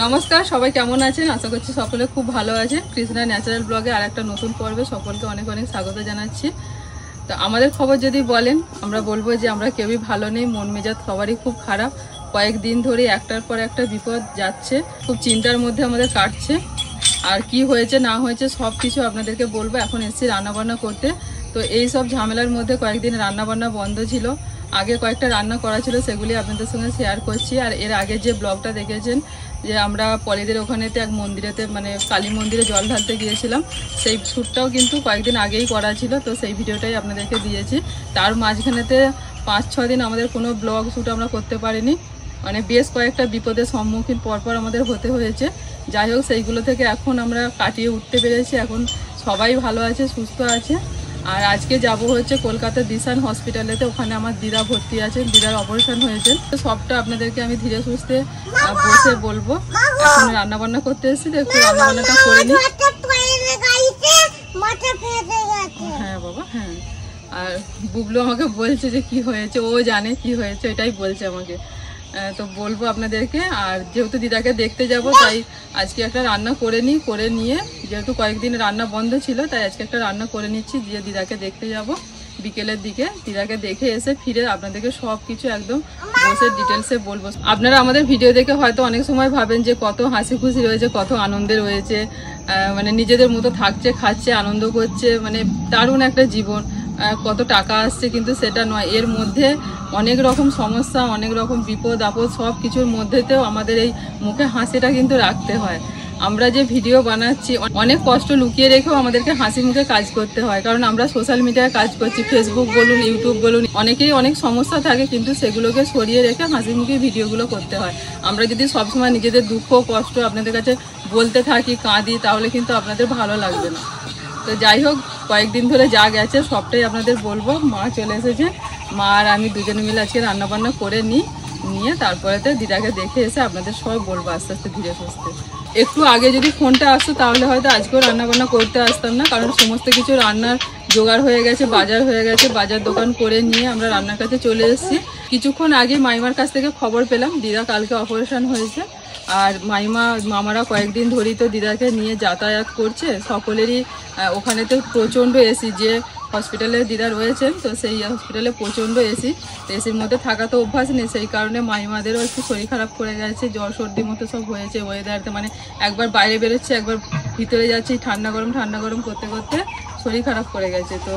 নমস্কার, সবাই কেমন আছেন? আশা করছি সকলে খুব ভালো আছে। কৃষ্ণা ন্যাচারাল ব্লগে আর একটা নতুন পর্বে সকলকে অনেক অনেক স্বাগত জানাচ্ছি। তো আমাদের খবর যদি বলেন, আমরা বলবো যে আমরা কেউই ভালো নেই, মন মেজাজ সবারই খুব খারাপ। কয়েকদিন ধরে একটার পর একটা বিপদ যাচ্ছে, খুব চিন্তার মধ্যে আমাদের কাটছে। আর কি হয়েছে না হয়েছে সব কিছু আপনাদেরকে বলবো। এখন এসেছি রান্নাবান্না করতে। তো এই সব ঝামেলার মধ্যে কয়েকদিন রান্নাবান্না বন্ধ ছিল। আগে কয়েকটা রান্না করা ছিল, সেগুলি আপনাদের সঙ্গে শেয়ার করছি। আর এর আগে যে ব্লগটা দেখেছেন যে আমরা পলিদের ওখানেতে এক মন্দিরেতে মানে কালী মন্দিরে জল ঢালতে গিয়েছিলাম, সেই শ্যুটটাও কিন্তু কয়েকদিন আগেই করা ছিল। তো সেই ভিডিওটাই আপনাদেরকে দিয়েছি। তার মাঝখানেতে 5-6 দিন আমাদের কোনো ব্লগ শ্যুট আমরা করতে পারিনি, মানে বেশ কয়েকটা বিপদের সম্মুখীন পরপর আমাদের হতে হয়েছে। যাই হোক, সেইগুলো থেকে এখন আমরা কাটিয়ে উঠতে পেরেছি। এখন সবাই ভালো আছে, সুস্থ আছে। আর আজকে যাব হচ্ছে কলকাতার দিশান হসপিটালেতে, ওখানে আমার দিদা ভর্তি আছেন, দিদার অপারেশন হয়েছে। তো সবটা আপনাদেরকে আমি ধীরে সুস্থে বসে বলবো। এখন রান্নাবান্না করতে এসেছি, তো একটু রান্নাবান্নাটা করে নিই। হ্যাঁ বাবা, হ্যাঁ। আর বুবলু আমাকে বলছে যে কি হয়েছে, ও জানে কি হয়েছে, এটাই বলছে আমাকে। তো বলবো আপনাদেরকে। আর যেহেতু দিদাকে দেখতে যাব, তাই আজকে একটা রান্না করে নিই। করে নিয়ে যেহেতু কয়েকদিন রান্না বন্ধ ছিল, তাই আজকে একটা রান্না করে নিচ্ছি। যে দিদাকে দেখতে যাব বিকেলের দিকে, দিদাকে দেখে এসে ফিরে আপনাদেরকে সব কিছু একদম বসে ডিটেলসে বলবো। আপনারা আমাদের ভিডিও দেখে হয়তো অনেক সময় ভাবেন যে কত হাসি খুশি রয়েছে, কত আনন্দে রয়েছে, মানে নিজেদের মতো থাকছে, খাচ্ছে, আনন্দ করছে, মানে দারুণ একটা জীবন, কত টাকা আসছে। কিন্তু সেটা নয়, এর মধ্যে অনেক রকম সমস্যা, অনেক রকম বিপদ আপদ, সব কিছুর মধ্যেতেও আমাদের এই মুখে হাসিটা কিন্তু রাখতে হয়। আমরা যে ভিডিও বানাচ্ছি, অনেক কষ্ট লুকিয়ে রেখেও আমাদেরকে হাসি মুখে কাজ করতে হয়। কারণ আমরা সোশ্যাল মিডিয়ায় কাজ করছি, ফেসবুক বলুন, ইউটিউব বলুন, অনেকেরই অনেক সমস্যা থাকে, কিন্তু সেগুলোকে সরিয়ে রেখে হাসি মুখে ভিডিওগুলো করতে হয়। আমরা যদি সবসময় নিজেদের দুঃখ কষ্ট আপনাদের কাছে বলতে থাকি, কাঁদি, তাহলে কিন্তু আপনাদের ভালো লাগবে না। তো যাই হোক, কয়েকদিন ধরে যা গেছে সবটাই আপনাদের বলবো। মা চলে এসেছে, মা আর আমি দুজনে মিলে আজকে রান্নাবান্না করে নিয়ে তারপরেতে দিদাকে দেখে এসে আপনাদের সব বলবো আস্তে আস্তে ধীরে সুস্থে। একটু আগে যদি ফোনটা আসতো তাহলে হয়তো আজকেও রান্নাবান্না করতে আসতাম না, কারণ সমস্ত কিছু রান্নার জোগাড় হয়ে গেছে, বাজার হয়ে গেছে। বাজার দোকান করে নিয়ে আমরা রান্নার কাছে চলে এসেছি। কিছুক্ষণ আগে মাইমার কাছ থেকে খবর পেলাম দিদা কালকে অপারেশন হয়েছে। আর মামারা কয়েকদিন ধরেই তো দিদাকে নিয়ে যাতায়াত করছে। সকলেরই ওখানে তো প্রচণ্ড এসি, যে হসপিটালে দিদা রয়েছেন, তো সেই হসপিটালে প্রচণ্ড এসি। তো এসির মধ্যে থাকা তো অভ্যাস নেই, সেই কারণে মাইমাদেরও একটু শরীর খারাপ করে গেছে, জ্বর সর্দি মতো সব হয়েছে। ওয়েদারতে মানে একবার বাইরে বেরোচ্ছে, একবার ভিতরে যাচ্ছে, ঠান্ডা গরম করতে করতে শরীর খারাপ করে গেছে। তো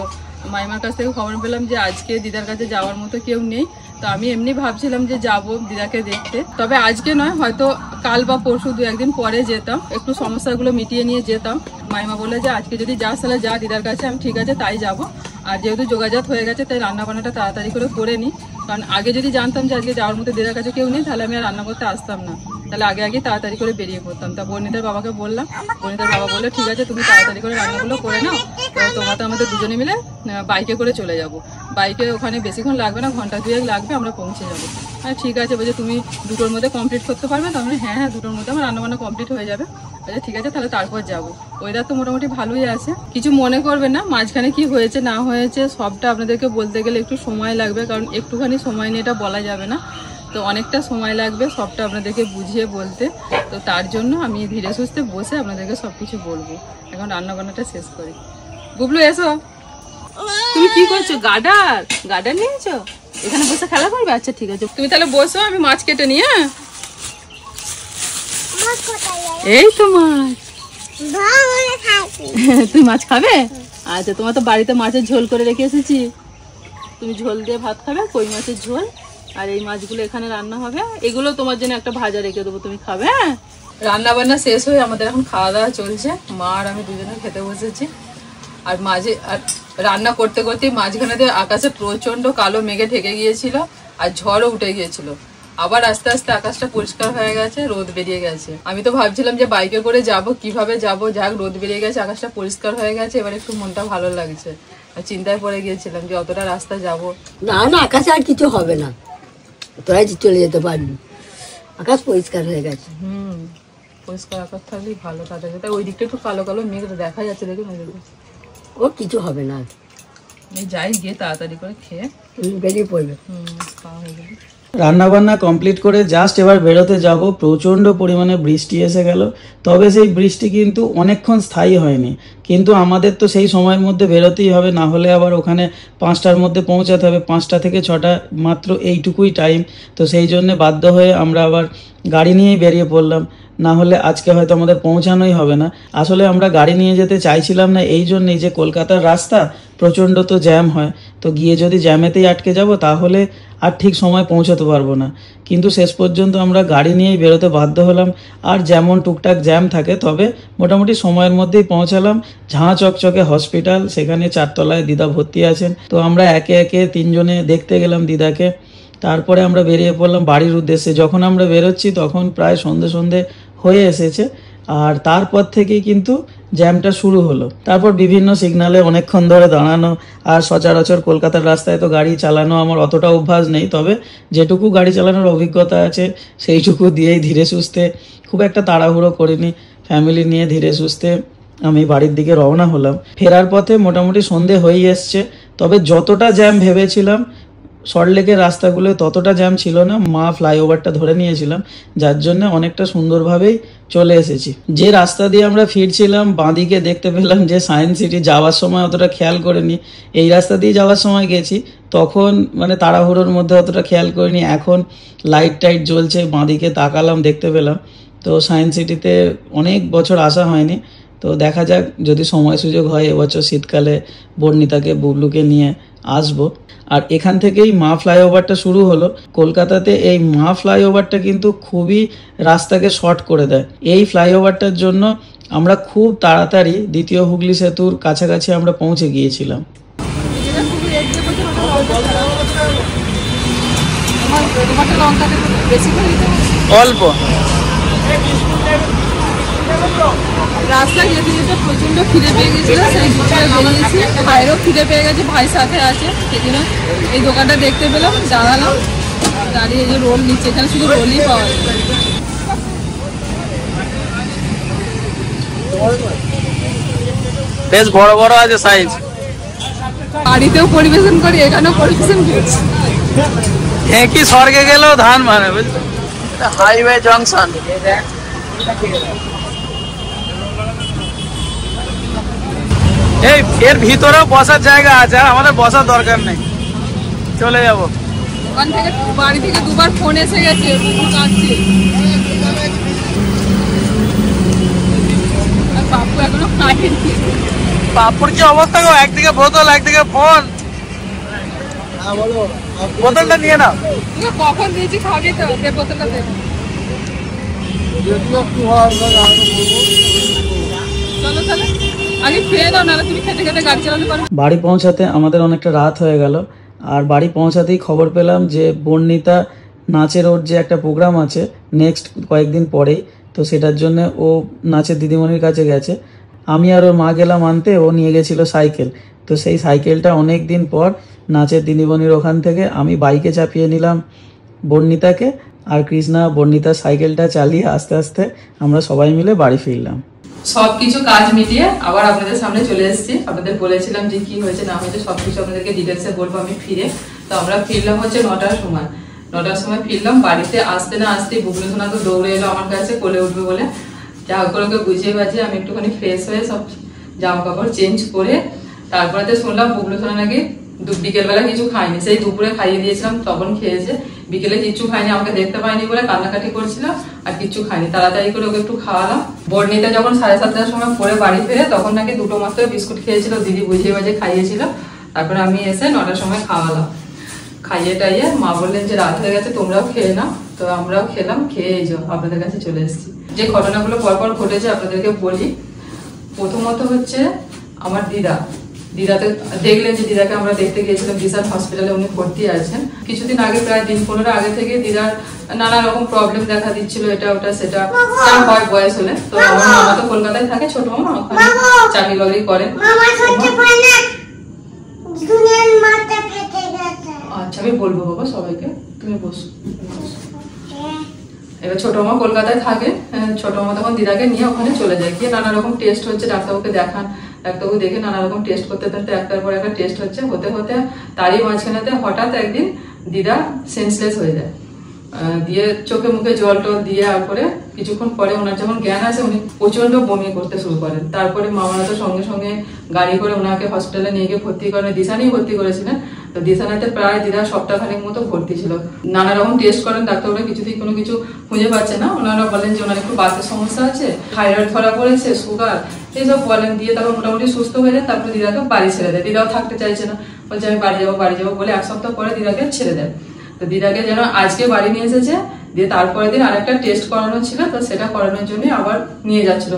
মাইমার কাছ থেকে খবর পেলাম যে আজকে দিদার কাছে যাওয়ার মতো কেউ নেই। তো আমি এমনি ভাবছিলাম যে যাব দিদাকে দেখতে, তবে আজকে নয়, হয়তো কাল বা পরশু 2-1 দিন পরে যেতাম, একটু সমস্যাগুলো মিটিয়ে নিয়ে যেতাম। মাইমা বলে যে আজকে যদি যাস তাহলে যা দিদার কাছে। আমি ঠিক আছে তাই যাব। আর যেহেতু যোগাযোগ হয়ে গেছে, তাই রান্নাবান্নাটা তাড়াতাড়ি করে নিই। কারণ আগে যদি জানতাম যে আজকে যাওয়ার মতো দিদার কাছে কেউ নেই, তাহলে আমি আর রান্না করতে আসতাম না, তাহলে আগে তাড়াতাড়ি করে বেরিয়ে পড়তাম। তা বর্ণিতার বাবাকে বললাম, বর্ণিতার বাবা বললো ঠিক আছে তুমি তাড়াতাড়ি করে রান্নাগুলো করে নাও, তো তোমরা তো আমাদের দুজনে মিলে বাইকে করে চলে যাব। বাইকে ওখানে বেশিক্ষণ লাগবে না, ঘন্টা 2-1 লাগবে, আমরা পৌঁছে যাবো। হ্যাঁ ঠিক আছে, বলছে তুমি 2টোর মধ্যে কমপ্লিট করতে পারবে? তো আমি হ্যাঁ 2টোর মধ্যে আমার রান্নাবান্না কমপ্লিট হয়ে যাবে। আচ্ছা ঠিক আছে, তাহলে তারপর যাবো। ওয়েদার তো মোটামুটি ভালোই আছে, কিছু মনে করবে না। মাঝখানে কি হয়েছে না হয়েছে সবটা আপনাদেরকে বলতে গেলে একটু সময় লাগবে, কারণ একটুখানি সময় নিয়ে এটা বলা যাবে না। তো অনেকটা সময় লাগবে সবটা আপনাদেরকে বুঝিয়ে বলতে। তো তার জন্য আমি ধীরে সুস্থে বসে আপনাদেরকে সবকিছু বলবো। এখন রান্নাবান্নাটা শেষ করি। বুবলু এসো। তুমি কি করছো? গার্ডার নিয়েছো? এখানে বসে খেলা করবে? আচ্ছা ঠিক আছে, তুমি তাহলে বসো, আমি মাছ কেটে নিই। হ্যাঁ এই তো মাছ। তুমি মাছ খাবে? আচ্ছা, তোমার তো বাড়িতে মাছের ঝোল করে রেখে এসেছি, তুমি ঝোল দিয়ে ভাত খাবে, কই মাছের ঝোল। আর এই মাছগুলো এখানে রান্না হবে, এগুলো তোমার জন্য একটা ভাজা রেখে দেবো, তুমি খাবে। হ্যাঁ, রান্না শেষ হয়ে আমাদের এখন খাওয়া দাওয়া চলছে। মা আর আমি দুজনে খেতে বসেছি। আর রান্না করতে করতেই মাঝখানে আকাশে প্রচন্ড কালো মেঘে ঢেকে গিয়েছিল, আর ঝড়ও উঠে গিয়েছিল। আবার আস্তে আস্তে আকাশটা পরিষ্কার হয়ে গেছে, রোদ বেরিয়ে গেছে। আমি তো ভাবছিলাম যে বাইকে করে যাব, কিভাবে যাব, যাক রোদ বেরিয়ে গেছে, আকাশটা পরিষ্কার হয়ে গেছে, এবার একটু মনটা ভালো লাগছে। আর চিন্তায় পড়ে গিয়েছিলাম যে অতটা রাস্তা যাব না, আকাশে আর কিছু হবে না, তোরাই চলে যেতে পারবি, আকাশ পরিষ্কার হয়ে গেছে। পরিষ্কার আকাশ থাকলেই ভালো। তাই ওই দিকটা একটু কালো কালো মেঘ দেখা যাচ্ছে, দেখুন ও কিছু হবে না। যাই গিয়ে তাড়াতাড়ি করে খেয়ে বেরিয়ে পড়বে। খাওয়া হয়ে যাবে। রান্নাবান্না কমপ্লিট করে জাস্ট এবার বেরোতে যাব, প্রচণ্ড পরিমাণে বৃষ্টি এসে গেল। তবে সেই বৃষ্টি কিন্তু অনেকক্ষণ স্থায়ী হয়নি, কিন্তু আমাদের তো সেই সময়ের মধ্যে বেরোতেই হবে, না হলে আবার ওখানে 5টার মধ্যে পৌঁছাতে হবে। 5টা থেকে 6টা মাত্র এইটুকুই টাইম। তো সেই জন্য বাধ্য হয়ে আমরা আবার গাড়ি নিয়েই বেরিয়ে পড়লাম, না হলে আজকে হয়তো আমাদের পৌঁছানোই হবে না। আসলে আমরা গাড়ি নিয়ে যেতে চাইছিলাম না এই জন্যই যে কলকাতার রাস্তা প্রচণ্ড তো জ্যাম হয়, তো গিয়ে যদি জ্যামেতেই আটকে যাব তাহলে আর ঠিক সময় পৌঁছাতে পারবো না। কিন্তু শেষ পর্যন্ত আমরা গাড়ি নিয়েই বেরোতে বাধ্য হলাম। আর যেমন টুকটাক জ্যাম থাকে, তবে মোটামুটি সময়ের মধ্যেই পৌঁছালাম। ঝাঁ চকচকে হসপিটাল, সেখানে 4 তলায় দিদা ভর্তি আছেন। তো আমরা একে একে 3 জনে দেখতে গেলাম দিদাকে। তারপরে আমরা বেরিয়ে পড়লাম বাড়ির উদ্দেশ্যে। যখন আমরা বেরোচ্ছি তখন প্রায় সন্ধে হয়ে এসেছে, আর তারপর থেকেই কিন্তু জ্যামটা শুরু হলো। তারপর বিভিন্ন সিগনালে অনেকক্ষণ ধরে দাঁড়ানো, আর সচরাচর কলকাতার রাস্তায় তো গাড়ি চালানো আমার অতটা অভ্যাস নেই, তবে যেটুকু গাড়ি চালানোর অভিজ্ঞতা আছে সেইটুকু দিয়েই ধীরে সুস্থে, খুব একটা তাড়াহুড়ো করিনি, ফ্যামিলি নিয়ে ধীরে সুস্থে আমি বাড়ির দিকে রওনা হলাম। ফেরার পথে মোটামুটি সন্ধে হয়েই এসছে, তবে যতটা জ্যাম ভেবেছিলাম সল্টলেকের রাস্তাগুলো ততটা জ্যাম ছিল না। মা ফ্লাইওভারটা ধরে নিয়েছিলাম, যার জন্য অনেকটা সুন্দরভাবেই চলে এসেছি। যে রাস্তা দিয়ে আমরা ফিরছিলাম বাঁদিকে দেখতে পেলাম যে সায়েন্স সিটি, যাওয়ার সময় অতটা খেয়াল করিনি। এই রাস্তা দিয়ে যাওয়ার সময় গেছি, তখন মানে তাড়াহুড়োর মধ্যে অতটা খেয়াল করিনি। এখন লাইট টাইট জ্বলছে, বাঁদিকে তাকালাম, দেখতে পেলাম। তো সায়েন্স সিটিতে অনেক বছর আসা হয়নি, তো দেখা যাক যদি সময় সুযোগ হয় এবছর শীতকালে বর্ণিতাকে বুবলুকে নিয়ে আসবো। আর এখান থেকেই মা ফ্লাইওভারটা শুরু হলো। কলকাতাতে এই মা ফ্লাইওভারটা কিন্তু খুবই রাস্তাকে শর্ট করে দেয়। এই ফ্লাইওভারটার জন্য আমরা খুব তাড়াতাড়ি দ্বিতীয় হুগলি সেতুর কাছাকাছি আমরা পৌঁছে গিয়েছিলাম। অল্প রাস্তায় যেতে যেতে প্রচন্ড খিদে পেয়ে গেছিল, সেই দুপুরে বেরিয়েছি। ভাইয়েরও খিদে পেয়ে গেছে, ভাই সাথে আছে, সেজন্য এই দোকানটা দেখতে পেলাম, দাঁড়ালাম, দাঁড়িয়ে যে রোল নিচ্ছে। এখানে শুধু রোলই পাওয়া যায়। বেশ বড় বড় আছে সাইজ। বাড়িতেও পরিবেশন করি, এখানেও পরিবেশন করছি। একই স্বর্গে গেলেও ধান মানে, বুঝলি, হাইওয়ে জংশন। এই এর ভিতরেও বসার জায়গা আছে, আর আমাদের বসার দরকার নেই, চলে যাব। ওখান থেকে বাড়ি থেকে দুবার ফোন এসে গেছে, পাপ্পু এখনো খায়নি। পাপড় কি অবস্থা গো, একদিকে বোতল একদিকে ফোন। বোতলটা নিয়ে নাও। কখন দিয়েছি খাবি তো, বোতলটা দেখ। চলো তাহলে আগে খেয়ে দাও, নাহলে তুমি খেতে খেতে গাড়ি চালাতে পারো। বাড়ি পৌঁছাতে আমাদের অনেকটা রাত হয়ে গেল, আর বাড়ি পৌঁছাতেই খবর পেলাম যে বর্ণিতা নাচের ওর যে একটা প্রোগ্রাম আছে নেক্সট কয়েকদিন পরেই, তো সেটার জন্য ও নাচের দিদিমণির কাছে গেছে। আমি আর ওর মা গেলাম আনতে, ও নিয়ে গেছিল সাইকেল। তো সেই সাইকেলটা অনেক দিন পর নাচের দিদিমণির ওখান থেকে আমি বাইকে চাপিয়ে নিলাম বর্ণিতাকে, আর কৃষ্ণা বর্ণিতার সাইকেলটা চালিয়ে আস্তে আস্তে আমরা সবাই মিলে বাড়ি ফিরলাম। সবকিছু কাজ মিটিয়ে আবার আপনাদের সামনে চলে এসেছি। আপনাদের বলেছিলাম যে কি হয়েছে না হয়েছে সবকিছু আপনাদেরকে ডিটেলসে বলবো আমি ফিরে। তো আমরা ফিরলাম হচ্ছে 9টার সময়। 9টার সময় ফিরলাম। বাড়িতে আসতে না আসতেই বুবলু সোনা তো দৌড়ে এলো আমার কাছে কোলে উঠবে বলে। যা করে ওকে বুঝিয়ে বাজিয়ে আমি একটুখানি ফ্রেশ হয়ে সব জামা কাপড় চেঞ্জ করে তারপরে তো শুনলাম বুবলু সোনা নাকি বিকেলবেলা কিছু খায়নি, সেই দুপুরে খাইয়ে দিয়েছিলাম তখন খেয়েছে, বিকেলে কিচ্ছু খায়নি, আমাকে দেখতে পায়নি বলে কান্নাকাটি করছিল আর কিচ্ছু খায়নি। তাড়াতাড়ি করে ওকে একটু খাওয়ালাম। বর্ণিতা যখন 7:30টার সময় পরে বাড়ি ফেরে তখন নাকি 2টো মাত্র বিস্কুট খেয়েছিল, দিদি বুঝিয়ে বাজিয়ে খাইয়েছিল। তারপরে আমি এসে 9টার সময় খাওয়ালাম, খাইয়ে টাইয়ে মা বললেন যে রাত হয়ে গেছে তোমরাও খেয়ে নাও। তো আমরাও খেলাম, খেয়ে এই যে আপনাদের কাছে চলে এসেছি। যে ঘটনাগুলো পরপর ঘটেছে আপনাদেরকে বলি। প্রথমত হচ্ছে আমার দিদাতে দেখলেন যে দিদাকে আমরা দেখতে গিয়েছিলাম বিশাল হসপিটালে, উনি ভর্তি আছেন। কিছুদিন আগে প্রায় দিন 15 আগে থেকে দিদার নানা রকম প্রবলেম দেখা দিচ্ছিল, এটা ওটা সেটা যা হয় বয়স হলে। তো আমার মামা তো কলকাতায় থাকে, ছোট মামা ওখানে চাকরি বাকরি করে। আচ্ছা আমি বলবো বাবা সবাইকে, তুমি বসো। এবার ছোট মামা কলকাতায় থাকে, ছোট মামা তখন দিদাকে নিয়ে ওখানে চলে যায়, গিয়ে নানা রকম টেস্ট হচ্ছে, ডাক্তারবাবুকে দেখান, ডাক্তারবাবু দেখে নানা রকম টেস্ট করতে থাকতে একটার পর একটা টেস্ট হতে হতে তারই মাঝখানেতে হঠাৎ একদিন দিদা সেন্সলেস হয়ে যায়। দিয়ে চোখে মুখে জল টল দিয়ে আর করে কিছুক্ষণ পরে ওনার যখন জ্ঞান আসে উনি প্রচন্ড বমি করতে শুরু করেন। তারপরে মামারা তো সঙ্গে সঙ্গে গাড়ি করে ওনাকে হসপিটালে নিয়ে গিয়ে ভর্তি করেন, দিশানেই ভর্তি করেছিলেন। তো দিশানাতে প্রায় দিদা সপ্তাহখানেক মতো ভর্তি ছিল। নানা রকম টেস্ট করেন ডাক্তাররা, কিছুতেই কোনো কিছু খুঁজে পাচ্ছে না। ওনারা বলেন যে ওনার একটু বাতের সমস্যা আছে, থাইরয়েড ধরা পড়েছে, সুগার, এইসব বলেন। দিয়ে তারপর মোটামুটি সুস্থ হয়ে যায়। তারপরে দিদাকে বাড়ি ছেড়ে দেয়। দিদাও থাকতে চাইছে না, বলছে আমি বাড়ি যাবো বলে 1 সপ্তাহ পরে দিদাকে ছেড়ে দেয়। তো দিদাকে যেন আজকে বাড়ি নিয়ে এসেছে, দিয়ে তারপরের দিন আরেকটা টেস্ট করানো ছিল, তো সেটা করানোর জন্য আবার নিয়ে যাচ্ছিল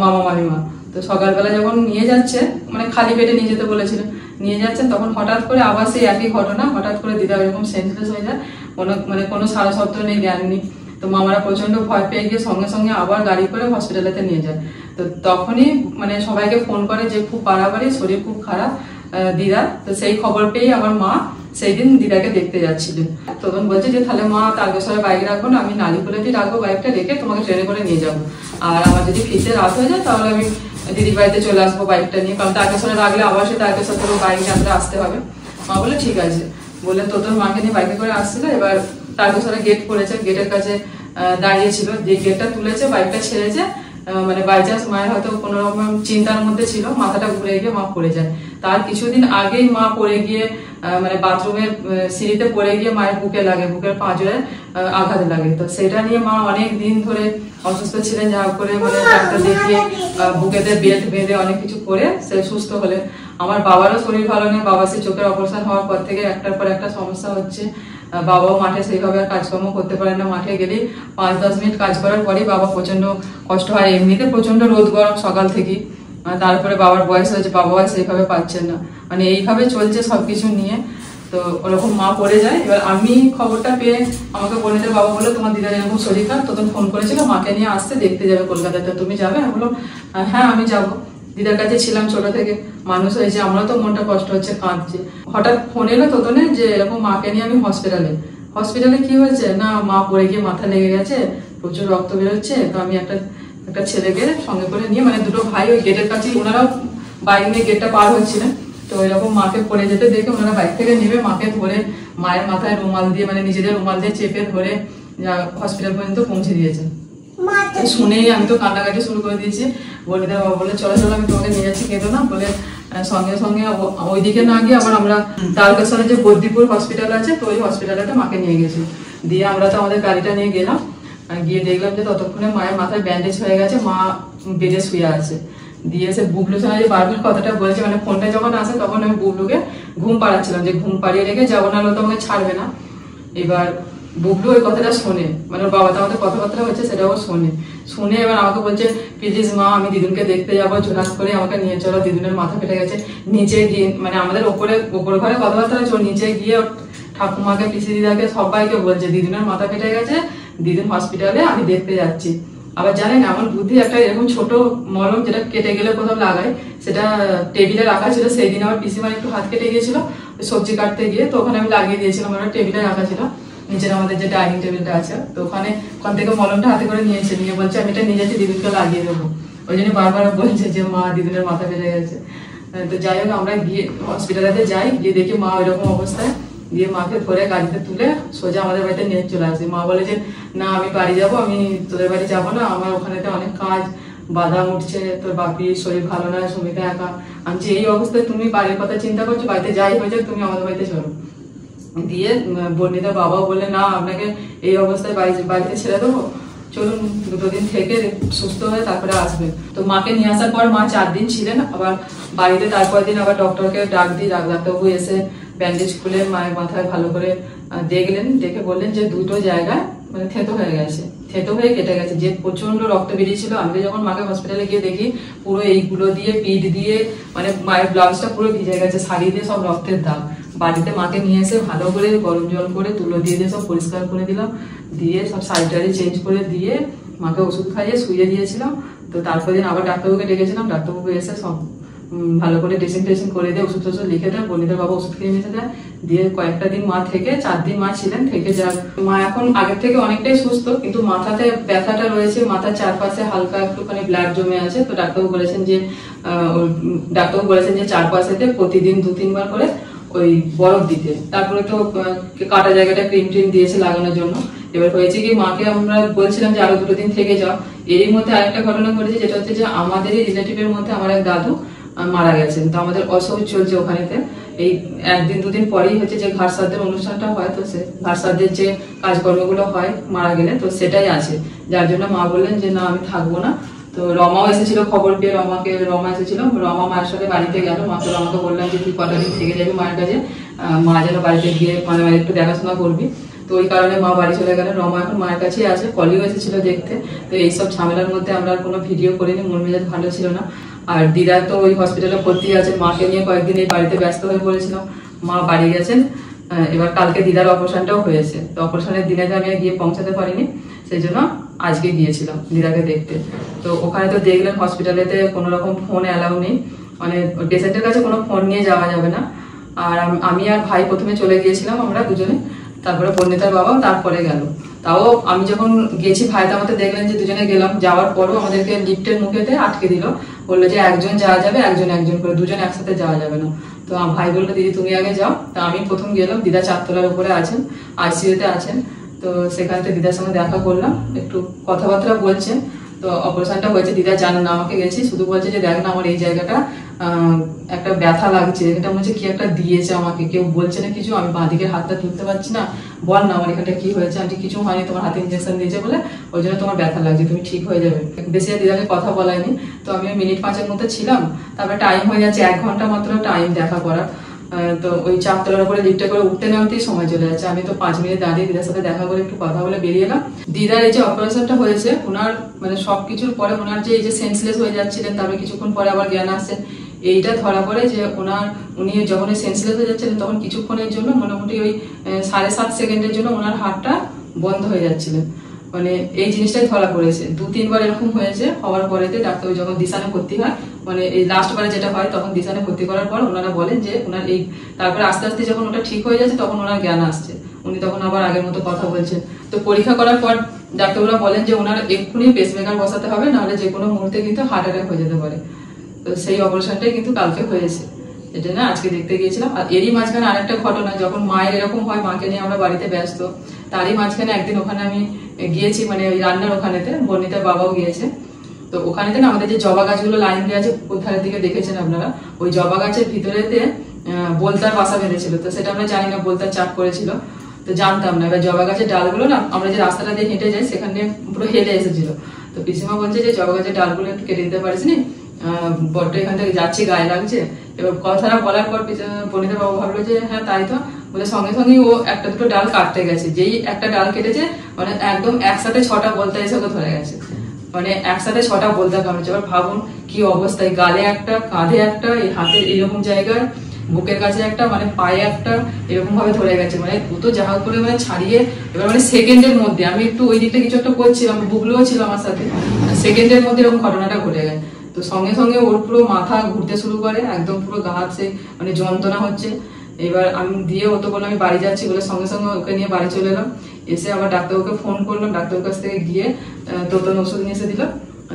মামা মামিমা। তো সকালবেলা যখন নিয়ে যাচ্ছে, মানে খালি পেটে নিয়ে যেতে বলেছিলেন, নিয়ে যাচ্ছেন, তখন হঠাৎ করে আবার সেই একই ঘটনা, হঠাৎ করে দিদা এরকম সেন্সলেস হয়ে যায়, কোনো সারা শব্দ নেই, জ্ঞান নেই। তো মামারা প্রচন্ড ভয় পেয়ে গিয়ে সঙ্গে সঙ্গে আবার গাড়ি করে হসপিটালেতে নিয়ে যায়। তো তখনই মানে সবাইকে ফোন করে যে খুব বাড়াবাড়ি, শরীর খুব খারাপ দিদা। তো সেই খবর পেয়ে আমার মা সেই দিন দিদাকে দেখতে যাচ্ছিলেন। তখন বলছে যে তাহলে মা তারকেশ্বরে বাইক রাখবো না, আমি নালিকুলেতেই রাখবো বাইকটা, রেখে তোমাকে ট্রেনে করে নিয়ে যাবো। আর আমার যদি ফিরতে রাত হয়ে যায় তাহলে আমি দিদির বাড়িতে চলে আসবো বাইকটা নিয়ে, কারণ তারকেশ্বরে রাখলে আবার সে তারকেশ্বর থেকে বাইক নিয়ে আমাদের আসতে হবে। মা বলে ঠিক আছে, বলে তোর মাকে নিয়ে বাইকে করে আসছিল। এবার তারকেশ্বরে গেট করেছে, গেটের কাছে দাঁড়িয়েছিল, যে গেটটা তুলেছে, বাইকটা ছেড়েছে, মানে বাই চান্স মায়ের হয়তো কোনো রকম চিন্তার মধ্যে ছিল, মাথাটা ঘুরে গিয়ে মা পড়ে যায়। তার কিছুদিন আগেই মা পড়ে গিয়ে মানে বাথরুমের সিঁড়িতে পড়ে গিয়ে মায়ের বুকে লাগে, বুকের পাঁজরে আঘাত লাগে। তো সেটা নিয়ে মা অনেক দিন ধরে অসুস্থ ছিলেন, যা করে মানে ডাক্তার দেখিয়ে বুকেতে বেল্ট বেঁধে অনেক কিছু করে সে সুস্থ হলেন। আমার বাবারও শরীর ভালো নেই, বাবা সে চোখের অপারেশন হওয়ার পর থেকে একটার পর একটা সমস্যা হচ্ছে। বাবাও মাঠে সেইভাবে আর কাজকর্ম করতে পারেন না, মাঠে গেলেই 5-10 মিনিট কাজ করার পরেই বাবা প্রচন্ড কষ্ট হয়। এমনিতে প্রচন্ড রোদ গরম সকাল থেকেই, তারপরে বাবার বয়স হয়েছে, বাবাও আর সেইভাবে পাচ্ছেন না, মানে এইভাবে চলছে সবকিছু নিয়ে। তো ওরকম মা পড়ে যায়। এবার আমি খবরটা পেয়ে আমাকে বোনেদের বাবা বলে তোমার দিদার এরকম শরীর খারাপ, তখন ফোন করেছিল মাকে নিয়ে আসতে, দেখতে যাবে কলকাতাতে, তুমি যাবে? আমি বললাম হ্যাঁ আমি যাবো। দিদার কাছে ছিলাম ছোট থেকে, মানুষ হয়েছে, আমরা তো মনটা কষ্ট হচ্ছে, কাঁদছে। হঠাৎ ফোন এলো ততনে যে এরকম মাকে নিয়ে আমি হসপিটালে কি হয়েছে না, মা পড়ে গিয়ে মাথা লেগে গেছে, প্রচুর রক্ত বেরোচ্ছে। তো আমি একটা ছেলেকে সঙ্গে করে নিয়ে, মানে দুটো ভাই ওই গেটের কাছে, ওনারাও বাইক নিয়ে গেটটা পার হচ্ছিলেন। তো এরকম মাকে পড়ে যেতে দেখে ওনারা বাইক থেকে নেমে মাকে ধরে মায়ের মাথায় রুমাল দিয়ে, মানে নিজেদের রুমাল দিয়ে চেপে ধরে হসপিটাল পর্যন্ত পৌঁছে দিয়েছেন। শুনেই আমি তো কান্নাকাটি শুরু করে দিয়েছি। বনিদের বাবা বলে চলো চলো আমি তোমাকে নিয়ে যাচ্ছি, কেঁদো না বলে সঙ্গে সঙ্গে ওইদিকে না গিয়ে আবার আমরা তারকেশ্বরে যে বদ্দিপুর হসপিটাল আছে, তো ওই হসপিটালেতে মাকে নিয়ে গেছি। দিয়ে আমরা তো আমাদের গাড়িটা নিয়ে গেলাম, গিয়ে দেখলাম যে ততক্ষণে মায়ের মাথায় ব্যান্ডেজ হয়ে গেছে, মা বেডে শুয়ে আছে। দিয়ে সে বুবলুর সঙ্গে যে বারবার কথাটা বলছে, মানে ফোনটা যখন আসে তখন আমি বুবলুকে ঘুম পাড়াচ্ছিলাম, যে ঘুম পাড়িয়ে রেখে যাবো, না হলে তো আমাকে ছাড়বে না। এবার বুবলু ওই কথাটা শোনে, মানে ওর বাবা তো আমাদের কথাবার্তা হচ্ছে সেটাও শুনে এবার আমাকে বলছে প্লিজ মা আমি দিদুনকে দেখতে যাবো, ঝোলাস করে আমাকে নিয়ে চলো, দিদুনের মাথা ফেটে গেছে। নিচে গিয়ে, মানে আমাদের ওপর ঘরে কথাবার্তা হচ্ছে, নিচে গিয়ে ঠাকুমাকে, পিসি দিদাকে সবাইকে বলছে দিদুনের মাথা ফেটে গেছে, দিদুন হসপিটালে, আমি দেখতে যাচ্ছি। আবার জানেন আমার বুদ্ধি, একটা এরকম ছোট মলম যেটা কেটে গেলে কোথাও লাগাই, সেটা টেবিলে রাখা ছিল। সেই দিন আমার পিসিমার একটু হাত কেটে গিয়েছিল সবজি কাটতে গিয়ে, তো ওখানে আমি লাগিয়ে দিয়েছিলাম, ওটা টেবিলে রাখা ছিল নিচের আমাদের যে ডাইনিং টেবিলটা আছে। তো ওখান থেকে মলমটা হাতে করে নিয়েছে, নিয়ে বলছে আমি এটা নিয়ে যাচ্ছি, দিদুনকে লাগিয়ে দেবো। ওই জন্য বারবার বলছে যে মা দিদুনের মাথা ফেটে গেছে। তো যাই হোক আমরা গিয়ে হসপিটালেতে যাই, গিয়ে দেখি মা ওইরকম অবস্থায়। দিয়ে মাকে ধরে গাড়িতে তুলে সোজা আমাদের বাড়িতে নিয়ে চলে আসি। মা বলে যে না আমি বাড়ি যাবো, আমি তোদের বাড়ি যাবো না, আমার ওখানেতে অনেক কাজ, বাদাম উঠছে, তোর বাপির শরীর ভালো নয়, সুমিতা একা। আমি যে এই অবস্থায় তুমি বাড়ির কথা চিন্তা করছো, বাড়িতে যাই হয়ে যাক তুমি আমাদের বাড়িতে চলো। দিয়ে বর্ণিতার বাবা বলে না আপনাকে এই অবস্থায় বাড়িতে ছেড়ে দেবো, চলুন 2 দিন থেকে সুস্থ হয়ে তারপরে আসবেন। তো মাকে নিয়ে আসার পর মা 4 দিন ছিলেন আবার বাড়িতে। তারপর দিন আবার ডক্টরকে ডাক দিই, ডাক্তারবাবু এসে ব্যান্ডেজ খুলে মায়ের মাথায় ভালো করে দেখলেন, দেখে বললেন যে 2টো জায়গায় মানে থেতো হয়ে গেছে, থেতো হয়ে কেটে গেছে, যে প্রচন্ড রক্ত বেরিয়েছিল। আমি যখন মাকে হসপিটালে গিয়ে দেখি পুরো এইগুলো দিয়ে, পিঠ দিয়ে, মানে মায়ের ব্লাউজটা পুরো ভিজে গেছে, শাড়ি দিয়ে সব রক্তের দাগ। বাড়িতে মাকে নিয়ে এসে ভালো করে গরম জল করে তুলো দিয়ে সব পরিষ্কার করে দিলাম, দিয়ে সব শাড়ি টাড়ি চেঞ্জ করে দিয়ে মাকে ওষুধ খাইয়ে শুয়ে দিয়েছিলাম। তো তারপর দিন আবার ডাক্তারবাবুকে ডেকেছিলাম, ডাক্তারবাবু এসে সব ভালো করে ড্রেসিং টেসিং করে দিয়ে ওষুধ টষুধ লিখে দেয়, বনিদের বাবা ওষুধ খেয়ে নিতে দেয়। দিয়ে কয়েকটা দিন মা থেকে 4 দিন মা ছিলেন, থেকে যাক মা এখন আগের থেকে অনেকটাই সুস্থ, কিন্তু মাথাতে ব্যথাটা রয়েছে, মাথার চারপাশে হালকা একটুখানি ব্লাড জমে আছে। তো ডাক্তারবাবু বলেছেন যে চারপাশেতে প্রতিদিন 2-3 বার করে ওই বরফ দিতে, তারপরে তো কাটা জায়গাটা ক্রিম ট্রিম দিয়েছে লাগানোর জন্য। এবার হয়েছে কি মাকে আমরা বলছিলাম যে আরো 2 দিন থেকে যাও। এরই মধ্যে আরেকটা ঘটনা ঘটেছে, যেটা হচ্ছে যে আমাদেরই রিলেটিভের মধ্যে আমার এক দাদু মারা গেছেন। তো আমাদের অসৌচ চলছে ওখানেতে। এই 1-2 দিন পরেই হচ্ছে যে ঘাট শ্রাদ্ধের অনুষ্ঠানটা হয়, তো সে ঘাট শ্রাদ্ধের যে কাজকর্মগুলো হয় মারা গেলে, তো সেটাই আছে। যার জন্য মা বললেন যে না আমি থাকবো না। তো রমাও এসেছিল খবর পেয়ে, রমা এসেছিল, রমা মায়ের সাথে বাড়িতে গেল। রমাকে বললাম যে তুই কটা দিন থেকে যাবি মায়ের কাছে, মা যেন বাড়িতে গিয়ে মানে একটু দেখাশোনা করবি। তো ওই কারণে মা বাড়ি চলে গেলেন। রমা এখন মায়ের কাছেই আছে, পলিও এসেছিল দেখতে। তো এইসব ঝামেলার মধ্যে আমরা কোনো ভিডিও করিনি, মন মেজাজ ভালো ছিল না। আর দিদা তো ওই হসপিটালে ভর্তি আছে, মাকে নিয়ে কয়েকদিন এই বাড়িতে ব্যস্ত হয়ে পড়েছিলাম। মা বাড়ি গেছেন। এবার কালকে দিদার অপারেশনটাও হয়েছে, তো অপারেশনের দিনে আমি গিয়ে পৌঁছাতে পারিনি, সেই জন্য আজকে গিয়েছিলাম দিদাকে দেখতে। তো ওখানে তো দেখলেন হসপিটালেতে কোনো রকম ফোন অ্যালাউ নেই, মানে পেশেন্টের কাছে কোনো ফোন নিয়ে যাওয়া যাবে না। আর আমি আর ভাই প্রথমে চলে গিয়েছিলাম, আমরা দুজনে, তারপরে বর্ণিতার বাবাও তারপরে গেল। তাও আমি যখন গেছি ভাই তো আমাদের দেখলেন যে দুজনে গেলাম, যাওয়ার পরও আমাদেরকে লিফটের মুখেতে আটকে দিল, বললো যে একজন যাওয়া যাবে, একজন করে, দুজন একসাথে যাওয়া যাবে না। তো ভাই বললো দিদি তুমি আগে যাও। তা আমি প্রথম গেলাম, দিদা 4 তলার উপরে আছেন, আইসিইউতে আছেন। তো সেখান থেকে দিদার সঙ্গে দেখা করলাম, একটু কথাবার্তা বলছেন। তো অপারেশনটা হয়েছে, দিদা জানেন না, আমাকে গেছি শুধু বলছে যে দেখ না আমার এই জায়গাটা একটা ব্যথা লাগছে, এটা মনে হচ্ছে কি একটা দিয়েছে আমাকে, কেউ বলছে না কিছু, আমি বাঁদিকের হাতটা তুলতে পারছি না, বল না আমার এখানটা কি হয়েছে। আন্টি কিছু হয়নি, তোমার হাতে ইঞ্জেকশন দিয়েছে বলে ওই জন্য তোমার ব্যথা লাগছে, তুমি ঠিক হয়ে যাবে। বেশি আর দিদাকে কথা বলায়নি। তো আমি মিনিট 5-এর মধ্যে ছিলাম, তারপরে টাইম হয়ে যাচ্ছে 1 ঘন্টা মাত্র টাইম দেখা করা। তো ওই 4 তলার উপরে লিফটে করে উঠতে নামতেই সময় চলে যাচ্ছে। আমি তো 5 মিনিট দাঁড়িয়ে দিদার সাথে দেখা করে একটু কথা বলে বেরিয়ে এলাম। দিদার এই যে অপারেশনটা হয়েছে, ওনার মানে সবকিছুর পরে ওনার যে এই যে সেন্সলেস হয়ে যাচ্ছিলেন, তারপরে কিছুক্ষণ পরে আবার জ্ঞান আসছে, এইটা ধরা পড়ে যে উনি যখন সেন্সলেস হয়ে যাচ্ছিলেন তখন কিছুক্ষণের জন্য মোটামুটি ওই 7.5 সেকেন্ডের জন্য ওনার হার্টটা বন্ধ হয়ে যাচ্ছিলেন। মানে এই জিনিসটাই ধরা পড়েছে। 2-3 বার এরকম হয়েছে, হওয়ার পরেতে ডাক্তার যখন দিশানে ভর্তি হয়, মানে এই লাস্ট বারে যেটা হয় তখন দিশানে ভর্তি করার পর ওনারা বলেন যে ওনার এই তারপরে আস্তে আস্তে যখন ওটা ঠিক হয়ে যাচ্ছে তখন ওনার জ্ঞান আসছে, উনি তখন আবার আগের মতো কথা বলছেন। তো পরীক্ষা করার পর ডাক্তাররা বলেন যে ওনার এক্ষুনি পেসমেকার বসাতে হবে, নাহলে যে কোনো মুহূর্তে কিন্তু হার্ট অ্যাটাক হয়ে যেতে পারে। তো সেই অপারেশনটাই কিন্তু কালকে হয়েছে, এটা না আজকে দেখতে গিয়েছিলাম। আর এরই মাঝখানে আরেকটা ঘটনা, যখন মায়ের এরকম হয়, মাকে নিয়ে আমরা বাড়িতে ব্যস্ত, তারই মাঝখানে একদিন ওখানে আমি গিয়েছি, মানে ওই রান্নার ওখানেতে, বর্ণিতার বাবাও গিয়েছে। তো ওখানেতে না আমাদের যে জবা গাছগুলো লাইন দিয়ে আছে কোথায় দিকে দেখেছেন আপনারা, ওই জবা গাছের ভিতরেতে বোলতার বাসা বেঁধেছিল। তো সেটা আমরা জানি না, বোলতার চাপ করেছিল, তো জানতাম না। এবার জবা গাছের ডালগুলো না আমরা যে রাস্তাটা দিয়ে হেঁটে যাই সেখানে পুরো হেলে এসেছিল। তো পিসিমা বলছে যে জবা গাছের ডালগুলো একটু কেটে দিতে পারিস নি, বড্ড এখান থেকে যাচ্ছি গায়ে লাগছে। এবার কথাটা বলার পর বনিতা বাবু ভাবলো যে হ্যাঁ তাই তো, বলে সঙ্গে সঙ্গে ও 1-2 ডাল কাটতে গেছে। যেই একটা ডাল কেটেছে, মানে একদম একসাথে 6টা বলতা এসে ওকে ধরে গেছে, মানে একসাথে 6টা বলতা কামড়েছে। এবার ভাবুন কি অবস্থায়, গালে একটা, কাঁধে একটা, এই হাতের এইরকম জায়গায়, বুকের কাছে একটা, মানে পায়ে একটা, এরকম ভাবে ধরে গেছে। মানে ও তো যাহা করে মানে ছাড়িয়ে, এবার মানে সেকেন্ডের মধ্যে, আমি একটু ওই দিকটা কিছু একটা করছিলাম, বুগলুও ছিল আমার সাথে, সেকেন্ডের মধ্যে এরকম ঘটনাটা ঘটে গেছে। তো সঙ্গে সঙ্গে ওর পুরো মাথা ঘুরতে শুরু করে, একদম পুরো গা হাতে মানে যন্ত্রণা হচ্ছে। এবার আমি দিয়ে ও তো বললাম আমি বাড়ি যাচ্ছি বলে সঙ্গে সঙ্গে ওকে নিয়ে বাড়ি চলে এলাম। এসে আবার ডাক্তারবাবুকে ফোন করলাম, ডাক্তারের কাছ থেকে গিয়ে তোতন ওষুধ নিয়ে এসে দিল,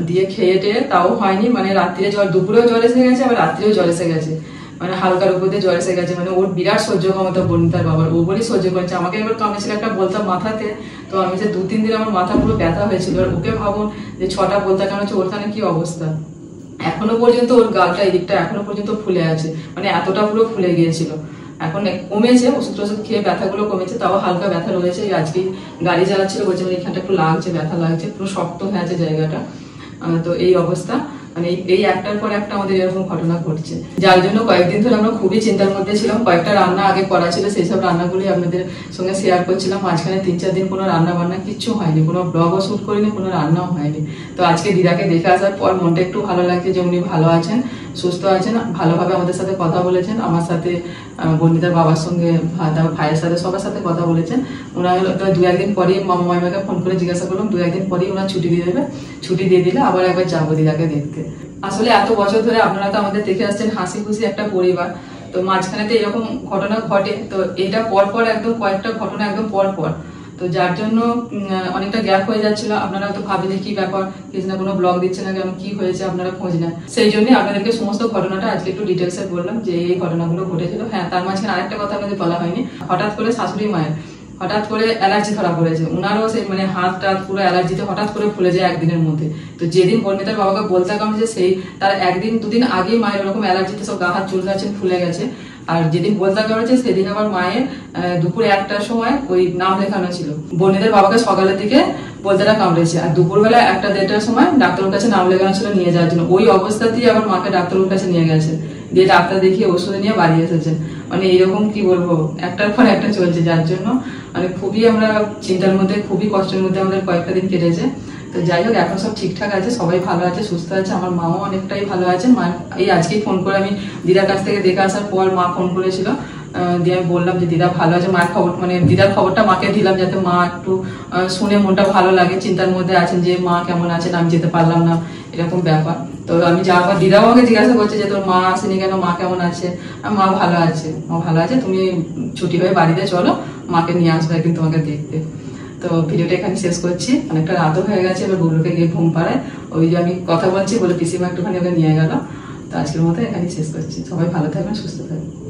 দিয়ে খেয়ে টেয়ে তাও হয়নি। মানে রাত্রিরে জ্বর, দুপুরেও জ্বর এসে গেছে, আবার রাত্রিরেও জ্বর এসে গেছে, মানে হালকার উপর দিয়ে জ্বর এসে গেছে। মানে ওর বিরাট সহ্য ক্ষমতা বর্ণিতার বাবার, ও বলেই সহ্য করেছে। আমাকে এবার কামড়েছিল একটা বলতাম মাথাতে, তো আমি যে 2-3 দিন আমার মাথা পুরো ব্যথা হয়েছিল। আর ওকে ভাবুন যে 6টা বলতা কামড়েছে, ওখানে কি অবস্থা। এখনো পর্যন্ত ওর গালটা এই দিকটা এখনো পর্যন্ত ফুলে আছে, মানে এতটা পুরো ফুলে গিয়েছিল। এখন কমেছে, ওষুধ খেয়ে ব্যথাগুলো কমেছে, তাও হালকা ব্যথা রয়েছে। আজকে গাড়ি চালাচ্ছিল, বলছে মানে এখানটা একটু লাগছে, ব্যথা লাগছে, পুরো শক্ত হয়ে আছে জায়গাটা। তো এই অবস্থা, মানে এই একটার পর একটা আমাদের এরকম ঘটনা ঘটছে, যার জন্য কয়েকদিন ধরে আমরা খুবই চিন্তার মধ্যে ছিলাম। কয়েকটা রান্না আগে করা ছিল, সেই সব রান্নাগুলি আপনাদের সঙ্গে শেয়ার করছিলাম। মাঝখানে 3-4 দিন কোনো রান্না বান্না কিচ্ছু হয়নি, কোনো ব্লগও শুট করিনি, কোনো রান্নাও হয়নি। তো আজকে দিদাকে দেখে আসার পর মনটা একটু ভালো লাগছে যে উনি ভালো আছেন, সুস্থ আছেন, ভালোভাবে আমাদের সাথে কথা বলেছেন, আমার সাথে, বর্ণিতার বাবার সঙ্গে, ভাইয়ের সাথে, সবার সাথে কথা বলেছেন। ওনার 2-1 দিন পরেই মামাকে ফোন করে জিজ্ঞাসা করলাম, 2-1 দিন পরেই ওনার ছুটি দিয়ে দেবে, ছুটি দিয়ে দিলে আবার একবার যাবো দিদাকে দেখতে। আসলে এত বছর ধরে আপনারা তো আমাদের দেখে আসছেন হাসি খুশি একটা পরিবার, তো মাঝখানেতে এরকম ঘটনা ঘটে। তো এটা পর একদম কয়েকটা ঘটনা একদম পর, তো তো যার জন্য অনেকটা গ্যাপ হয়ে যাচ্ছিল। আপনারা তো ভাবেন কি ব্যাপার, কৃষ্ণা কোনো ব্লগ দিচ্ছে না কেন, কি হয়েছে, আপনারা খোঁজ নেন। সেই জন্যই আপনাদেরকে সমস্ত ঘটনাটা আজকে একটু ডিটেলসে বললাম যে এই ঘটনাগুলো ঘটেছিল। হ্যাঁ, তার মাঝখানে আরেকটা কথা আপনাদের বলা হয়নি, হঠাৎ করে শাশুড়ি মায়ের হঠাৎ করে অ্যালার্জি ধরা পড়েছে। ওনারও সেই মানে হাত টাত পুরো অ্যালার্জিতে হঠাৎ করে ফুলে যায় একদিনের মধ্যে। তো যেদিন বর্ণিতার বাবাকে বলতে গেলাম যে সেই তার একদিন দুদিন আগেই মায়ের ওরকম অ্যালার্জিতে সব গা হাত চুলকাচ্ছেন, ফুলে গেছে। আর যেদিন বলতে করেছে সেদিন আবার মায়ের দুপুরে 1টার সময় ওই নাম লেখানো ছিল। বর্ণিতার বাবাকে সকালের দিকে বলতেটা কামড়েছে, আর দুপুরবেলা 1টা-1:30টার সময় ডাক্তারের কাছে নাম লেখানো ছিল নিয়ে যাওয়ার জন্য। ওই অবস্থাতেই আবার মাকে ডাক্তারের কাছে নিয়ে গেছে, দিয়ে ডাক্তার দেখিয়ে ওষুধ নিয়ে বাড়ি এসেছেন। মানে এরকম কি বলবো, একটার পর একটা চলছে, যার জন্য মানে খুবই আমরা চিন্তার মধ্যে, খুবই কষ্টের মধ্যে আমাদের কয়েকটা দিন কেটেছে। তো যাই হোক, এখন সব ঠিকঠাক আছে, সবাই ভালো আছে, সুস্থ আছে। আমার মাও অনেকটাই ভালো আছে। মা এই আজকেই ফোন করে, আমি দিদার কাছ থেকে দেখে আসার পর মা ফোন করেছিল, দিয়ে আমি বললাম যে দিদা ভালো আছে। মায়ের খবর মানে দিদার খবরটা মাকে দিলাম যাতে মা একটু শুনে মনটা ভালো লাগে। চিন্তার মধ্যে আছেন যে মা কেমন আছেন, আমি যেতে পারলাম না, এরকম ব্যাপার। তো আমি যাওয়ার পর দিদাও আমাকে জিজ্ঞাসা করছে যে তোর মা আসেনি কেন, মা কেমন আছে। মা ভালো আছে, মা ভালো আছে, তুমি ছুটি হয়ে বাড়িতে চলো, মাকে নিয়ে আসবে একদিন তোমাকে দেখতে। তো ভিডিওটা এখানে শেষ করছি, অনেকটা রাতও হয়ে গেছে, এবার বুবলুকে গিয়ে ঘুম পাড়ায়। ওই যে আমি কথা বলছি বলে পিসিমা একটুখানি ওকে নিয়ে গেল। তো আজকের মতো এখানে শেষ করছি, সবাই ভালো থাকবেন, সুস্থ থাকবেন।